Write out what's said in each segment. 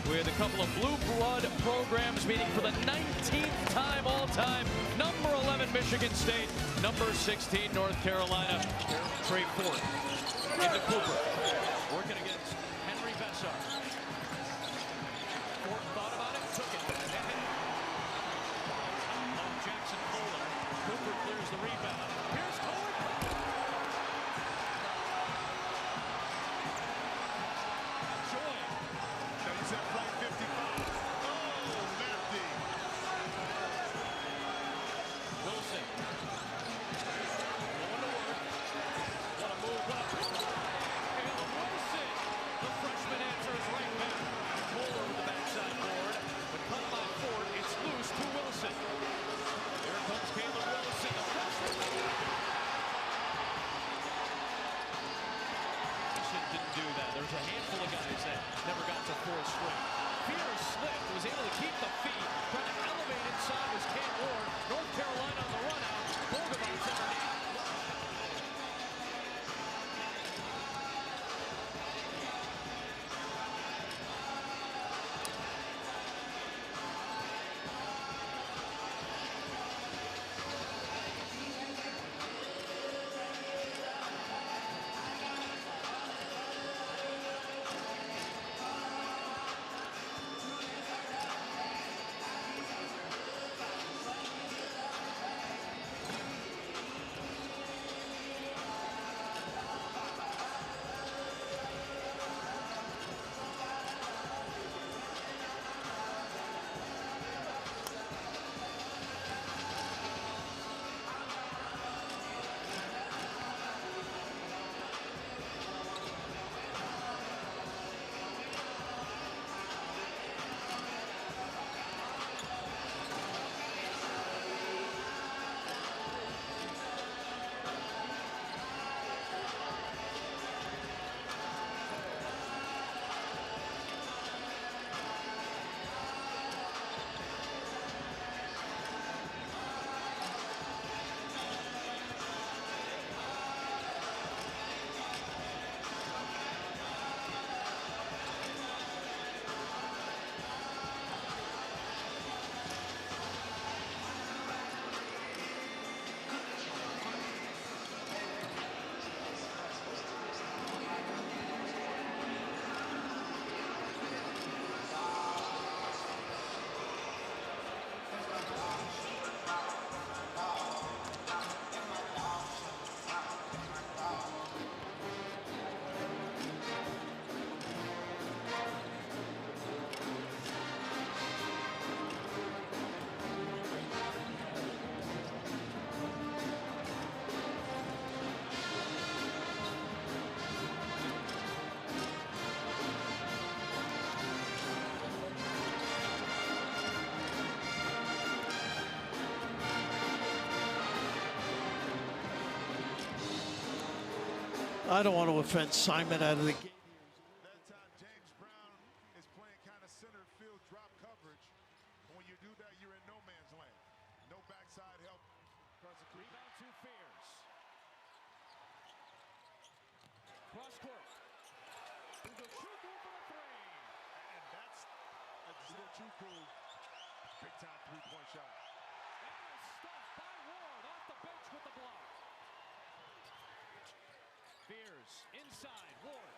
with a couple of blue blood programs meeting for the 19th time all-time. Number 11, Michigan State. Number 16, North Carolina. Trey Ford into Cooper. Working against Henry Vessar. Ford thought about it, took it. Jackson Kohler. Cooper clears the rebound. Here's Kohler. Joy. He's at play 55. Oh, lefty. Wilson. Going to work. Want to move up. Caleb Wilson. The freshman answers right back. Kohler with the backside board. But cut by Ford. It's loose to Wilson. Here comes Caleb Wilson. The freshman. Didn't do that. There's a handful of guys that never got to fourth string. Fear slipped, was able to keep the feet, trying to elevate inside was Cam Ward. North Carolina on the run out. Bogovic underneath. I don't want to offend Simon out of the game. That time, James Brown is playing kind of center field drop coverage. When you do that, you're in no man's land. No backside help. Rebound to Fears. Cross court. Ugochukwu for the three. And that's a Ugochukwu big-time three-point shot. And stopped by Ward off the bench with the block. Fears inside. Ward.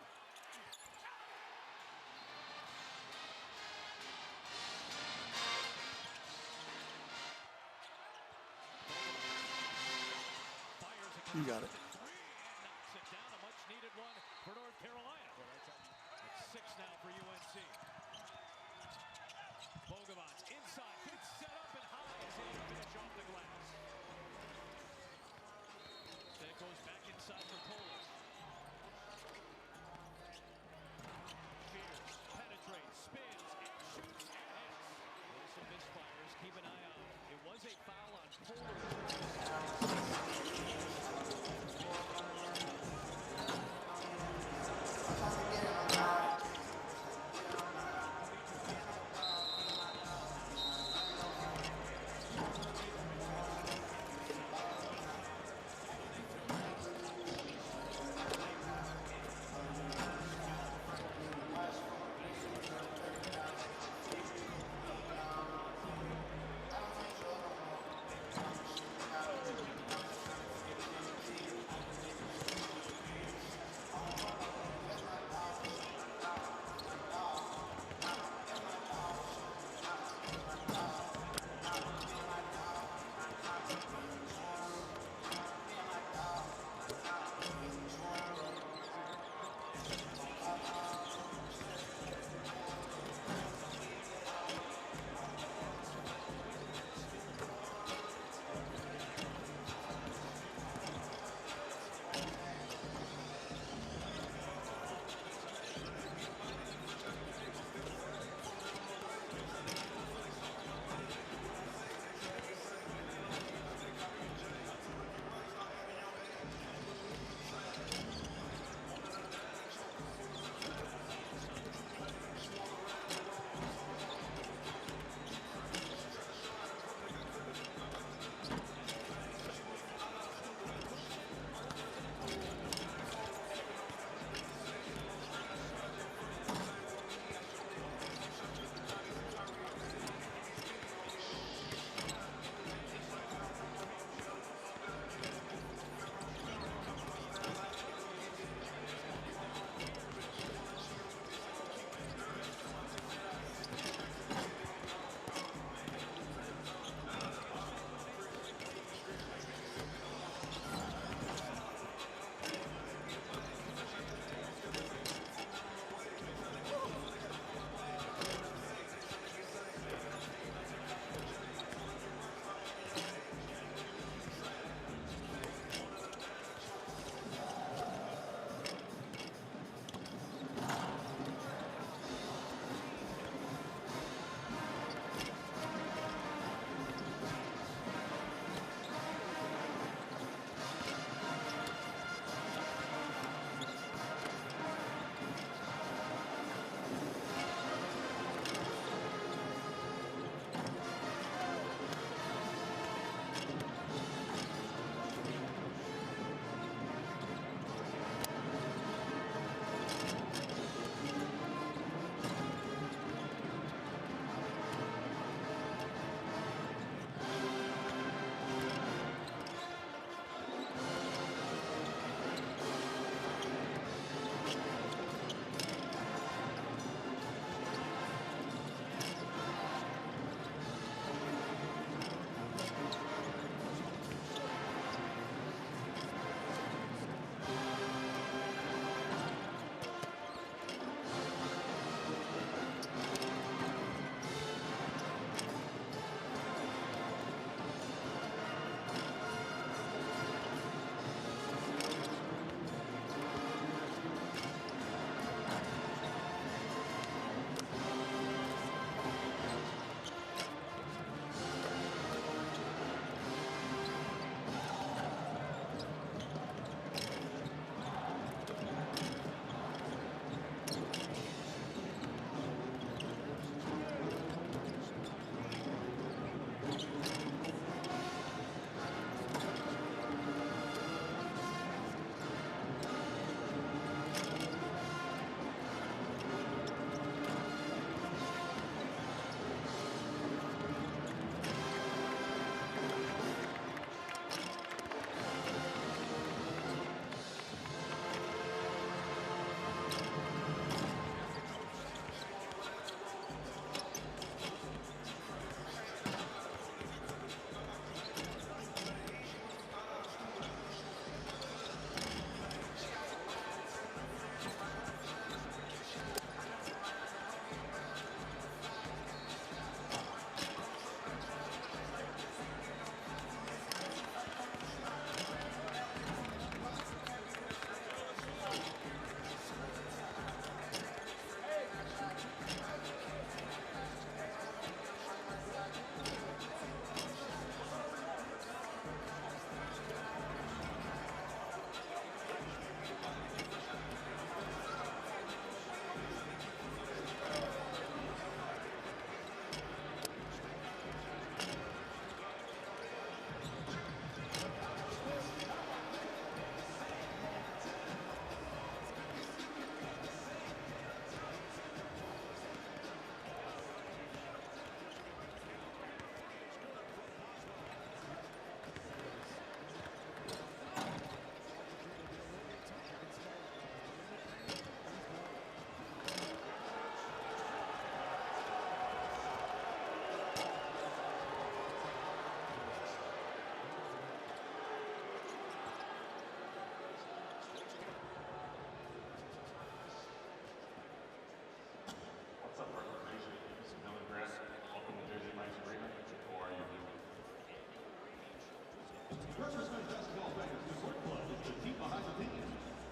You got it. Knocks it down. A much-needed one for North Carolina. It's 6 now for UNC. Bogovic inside. Good setup and high as he finish off the glass. Then it goes back inside for Kohler. Fears penetrates, spins, and shoots and hits. There's some misfires. Keep an eye out. It was a foul on Kohler.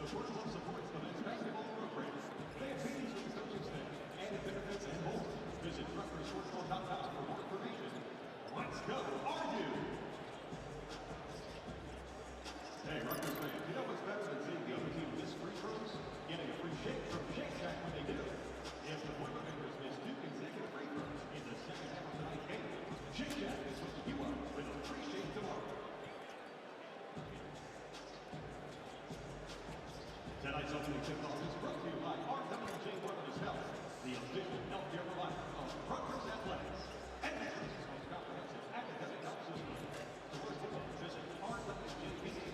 Visit RutgersSportsClub.com for more information. Let's go, Purdue! Hey, Rutgers fans, you know what's better than seeing the other team miss free throws? Getting a free shake from Shake Shack when they do. If the Boilermakers miss 2 consecutive free throws in the second half of tonight's game, Shake Shack is hooking you up with a free shake tomorrow. Tonight's opening tip-off is brought to you by RWJ Women's Health, the official healthcare provider of Rutgers Athletics. And Maryland's most comprehensive academic health system. To learn more, visit rwjp.org.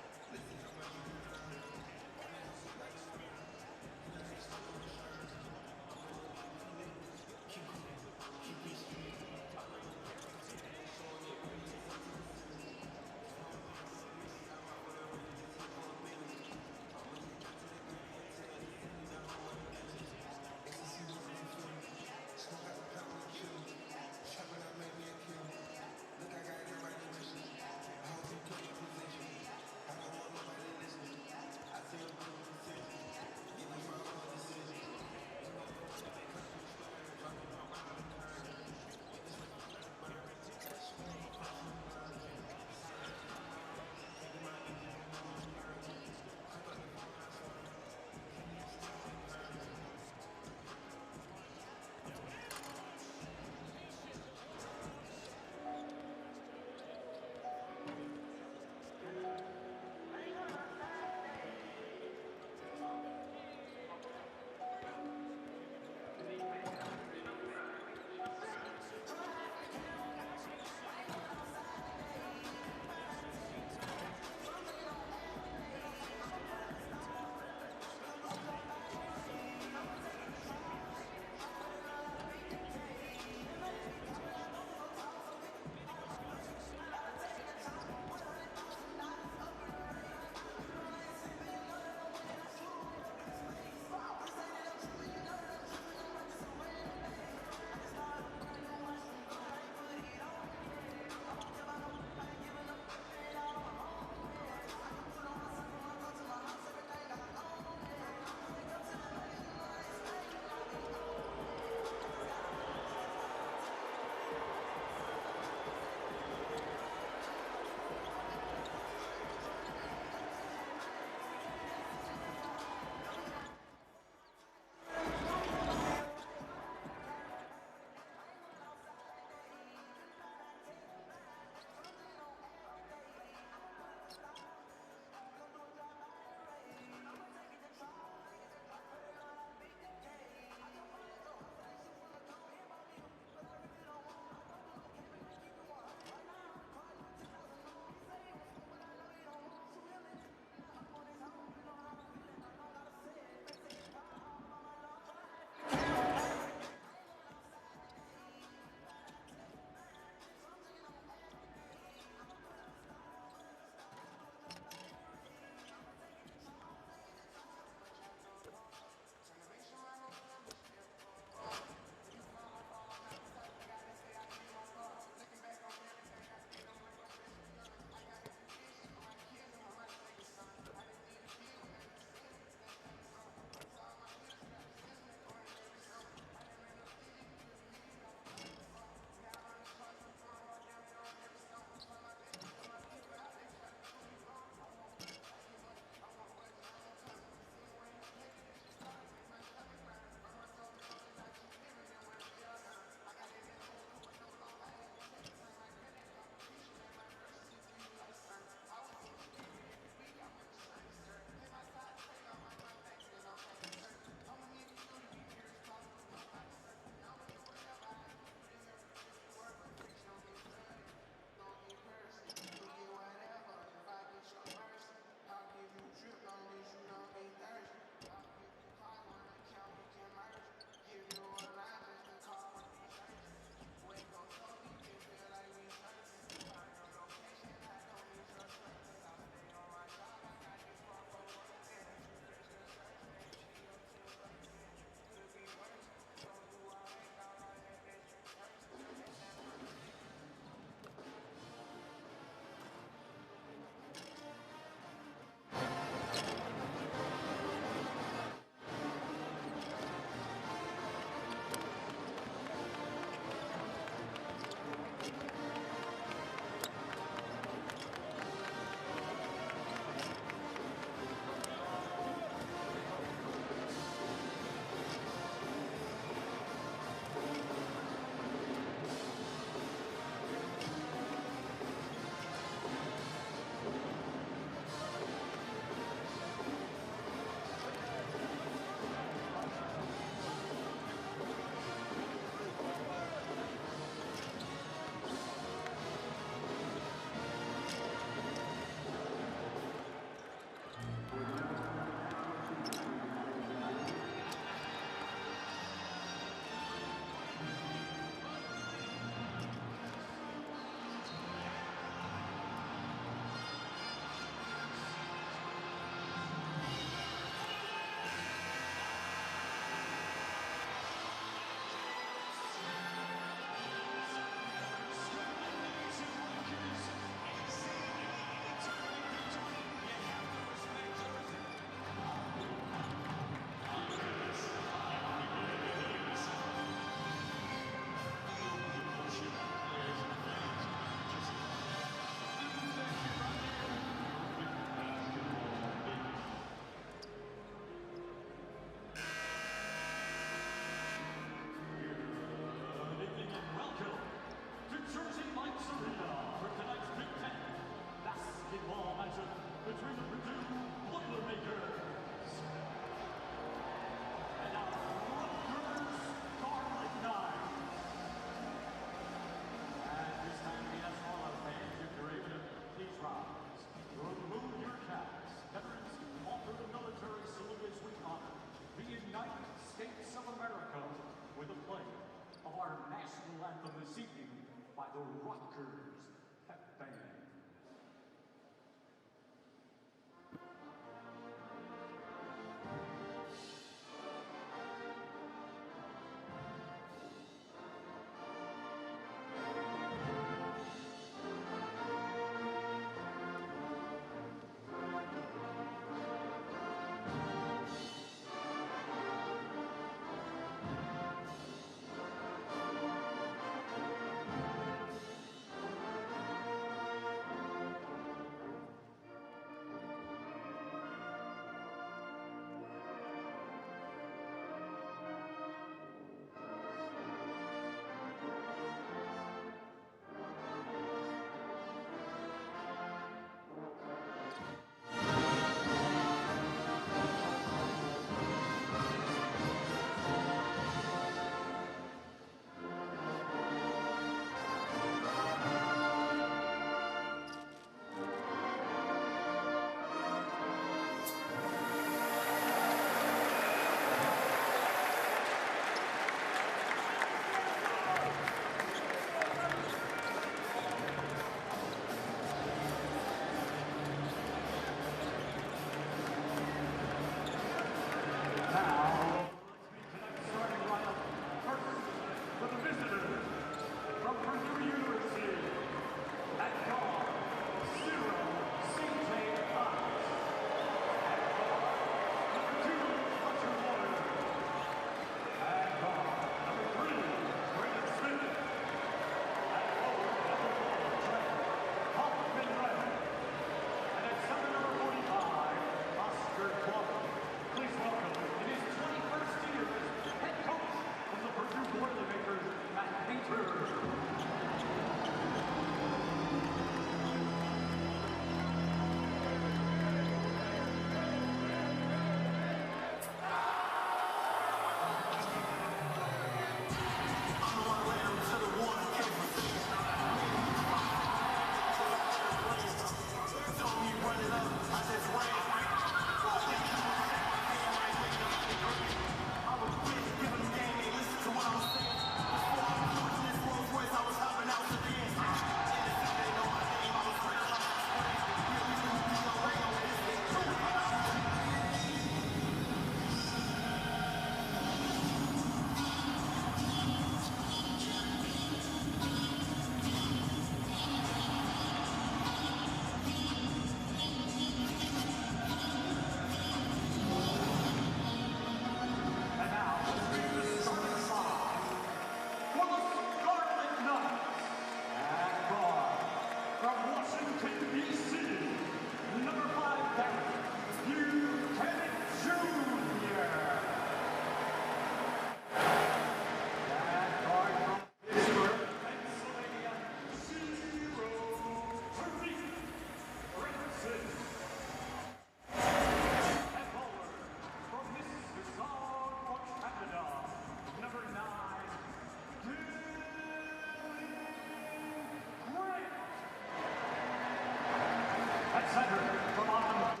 center from Autumn.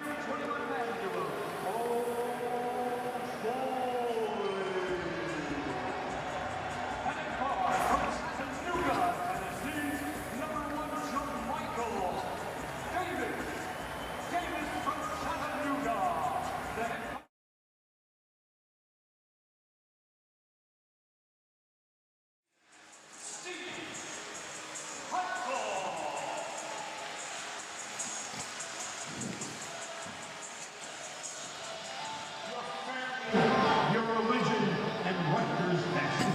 21-man duo. Heading forward from Chattanooga, Tennessee, number 1, John Michael. Davis from Chattanooga. The head your religion and Rutgers passion.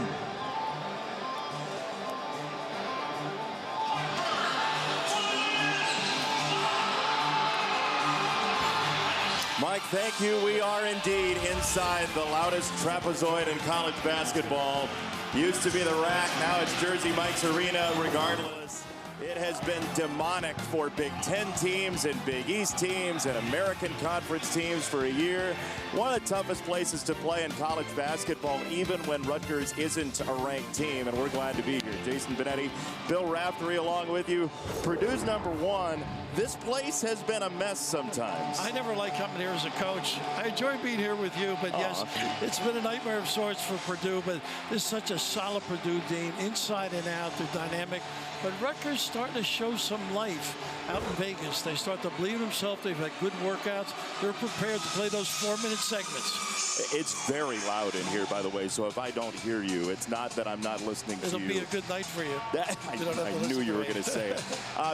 Mike, thank you. We are indeed inside the loudest trapezoid in college basketball. Used to be the Rack, now it's Jersey Mike's Arena. Regardless, it has been demonic for Big Ten teams and Big East teams and American Conference teams for a year. One of the toughest places to play in college basketball, even when Rutgers isn't a ranked team, and we're glad to be here. Jason Benetti, Bill Raftery along with you. Purdue's number 1. This place has been a mess sometimes. I never like coming here as a coach. I enjoy being here with you, but yes, it's been a nightmare of sorts for Purdue, but this is such a solid Purdue team, inside and out. They're dynamic. But Rutgers starting to show some life out in Vegas. They start to believe in themselves. They've had good workouts. They're prepared to play those 4-minute segments. It's very loud in here, by the way, so if I don't hear you, it's not that I'm not listening to you. It'll be a good night for you. I knew you were going to say it.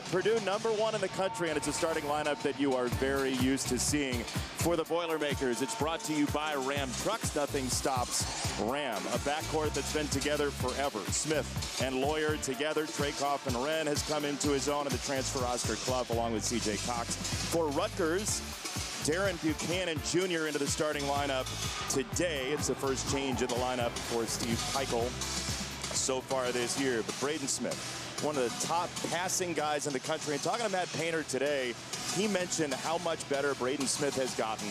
Purdue number 1 in the country, and it's a starting lineup that you are very used to seeing. For the Boilermakers, it's brought to you by Ram Trucks. Nothing stops Ram. A backcourt that's been together forever. Smith and Lawyer together. Traykoff and Wren has come into his own, and the transfer Oscar Clough along with C.J. Cox. For Rutgers, Darren Buchanan Jr. into the starting lineup today. It's the first change in the lineup for Steve Peichel so far this year. But Braden Smith, one of the top passing guys in the country. And talking to Matt Painter today, he mentioned how much better Braden Smith has gotten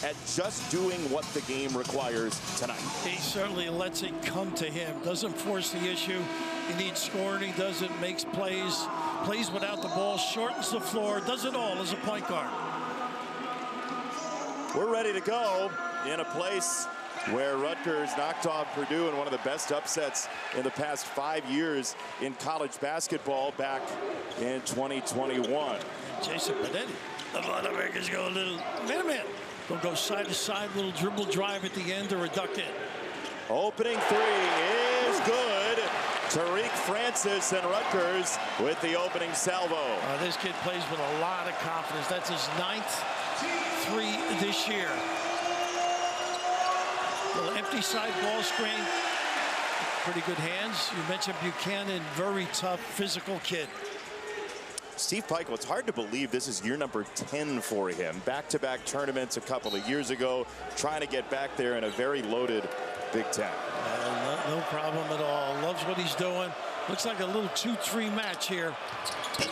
at just doing what the game requires tonight. He certainly lets it come to him. Doesn't force the issue. He needs scoring. He does it, makes plays, plays without the ball, shortens the floor, does it all as a point guard. We're ready to go in a place where Rutgers knocked off Purdue in one of the best upsets in the past 5 years in college basketball back in 2021. Jason Benetti, the Boilermakers go a little man. They'll go side to side, little dribble drive at the end or a duck in. Opening 3 is good. Tariq Francis and Rutgers with the opening salvo. This kid plays with a lot of confidence. That's his 9th 3 this year. Little empty side ball screen. Pretty good hands. You mentioned Buchanan, very tough, physical kid. Steve Peichel, it's hard to believe this is year number 10 for him. Back-to-back tournaments a couple of years ago, trying to get back there in a very loaded Big Ten. No problem at all. Loves what he's doing. Looks like a little 2-3 match here.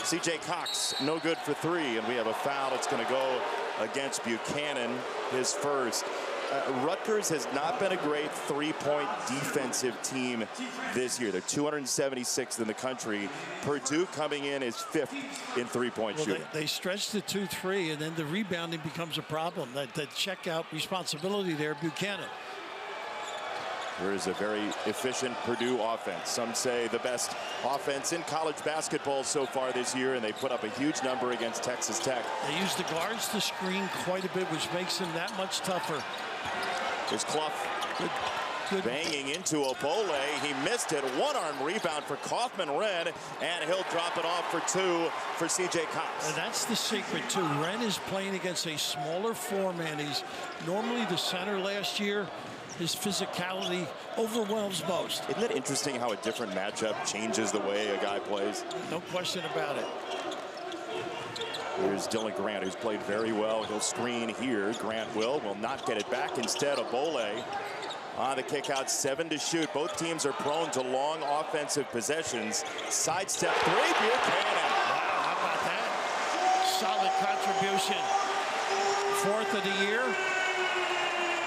C.J. Cox, no good for 3, and we have a foul. It's going to go against Buchanan, his first. Rutgers has not been a great three-point defensive team this year. They're 276th in the country. Purdue coming in is 5th in three-point shooting. They stretch the 2-3, and then the rebounding becomes a problem. That checkout responsibility there, Buchanan. There is a very efficient Purdue offense. Some say the best offense in college basketball so far this year, and they put up a huge number against Texas Tech. They use the guards to screen quite a bit, which makes them that much tougher. There's Clough good. Banging into Obole. He missed it. One-arm rebound for Kaufman-Wren, and he'll drop it off for 2 for C.J. Cox. And that's the secret, too. Wren is playing against a smaller four-man. He's normally the center last year. His physicality overwhelms most. Isn't it interesting how a different matchup changes the way a guy plays? No question about it. Here's Dylan Grant, who's played very well. He'll screen here. Grant will not get it back. Instead, Obole on the kick out, 7 to shoot. Both teams are prone to long offensive possessions. Sidestep 3, Buchanan. Wow, how about that? Solid contribution. 4th of the year.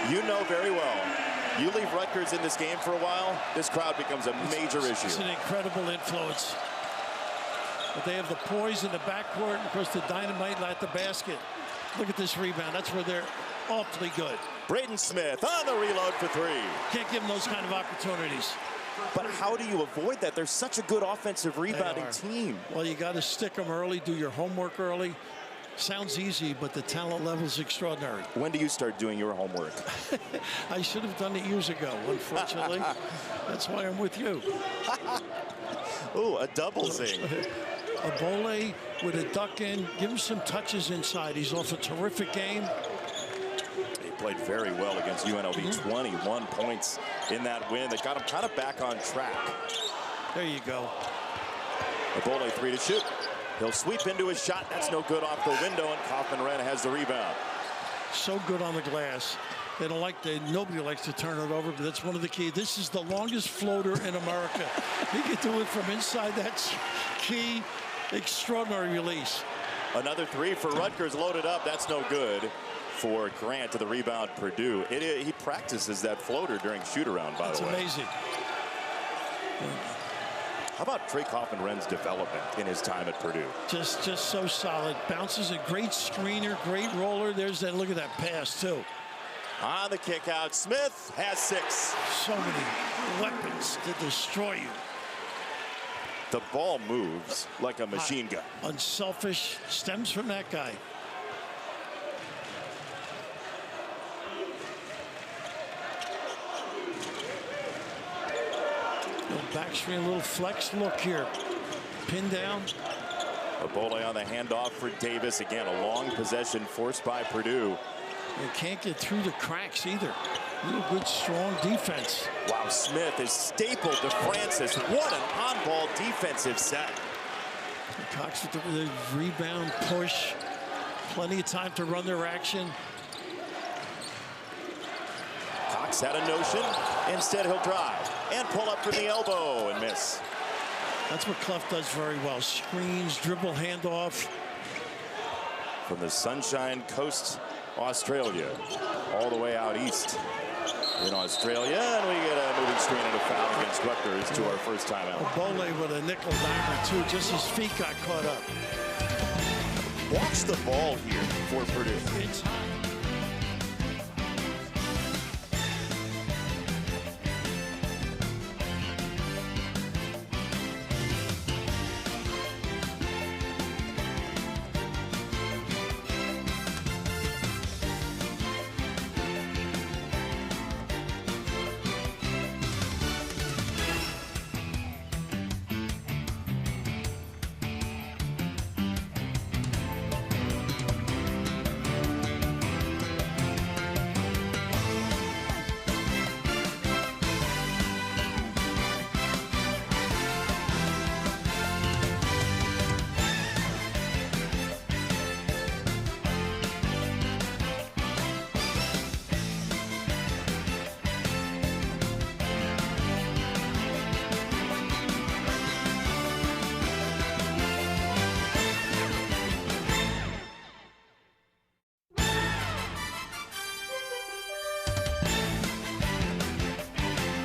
You know very well, you leave Rutgers in this game for a while, this crowd becomes a major issue. It's an incredible influence. But they have the poise in the backcourt, and of course the dynamite at the basket. Look at this rebound. That's where they're awfully good. Braden Smith on the reload for three. Can't give them those kind of opportunities. But how do you avoid that? They're such a good offensive rebounding team. Well, you got to stick them early, do your homework early. Sounds easy, but the talent level is extraordinary. When do you start doing your homework? I should have done it years ago, unfortunately. That's why I'm with you. Ooh, a double zing. A Bole with a duck in. Give him some touches inside. He's off a terrific game. He played very well against UNLV. 21 points in that win that got him kind of back on track. There you go. A Bole 3 to shoot. He'll sweep into his shot. That's no good off the window, and Kaufman-Renn has the rebound. So good on the glass. They don't like nobody likes to turn it over, but that's one of the keys. This is the longest floater in America. He can do it from inside that key. Extraordinary release. Another three for Rutgers loaded up. That's no good for Grant to the rebound Purdue. He practices that floater during shoot-around, by the way. That's amazing. How about Trey Kaufman-Renn's development in his time at Purdue? Just so solid. Bounces a great screener, great roller. There's that. Look at that pass, too. On the kick out, Smith has 6. So many weapons to destroy you. The ball moves like a machine gun. Unselfish, stems from that guy. Little backstream, little flex look here. Pin down. A Bole on the handoff for Davis. Again, a long possession forced by Purdue. They can't get through the cracks either. Real good, strong defense. Wow, Smith is stapled to Francis. What an on-ball defensive set. Cox with the rebound, push. Plenty of time to run their action. Cox had a notion. Instead, he'll drive and pull up from the elbow and miss. That's what Clough does very well. Screens, dribble, handoff. From the Sunshine Coast, Australia, all the way out east in Australia, and we get a moving screen and a foul against Rutgers to our first time out. Bole with a nickel dimer too, just his feet got caught up. Watch the ball here for Purdue. It's high.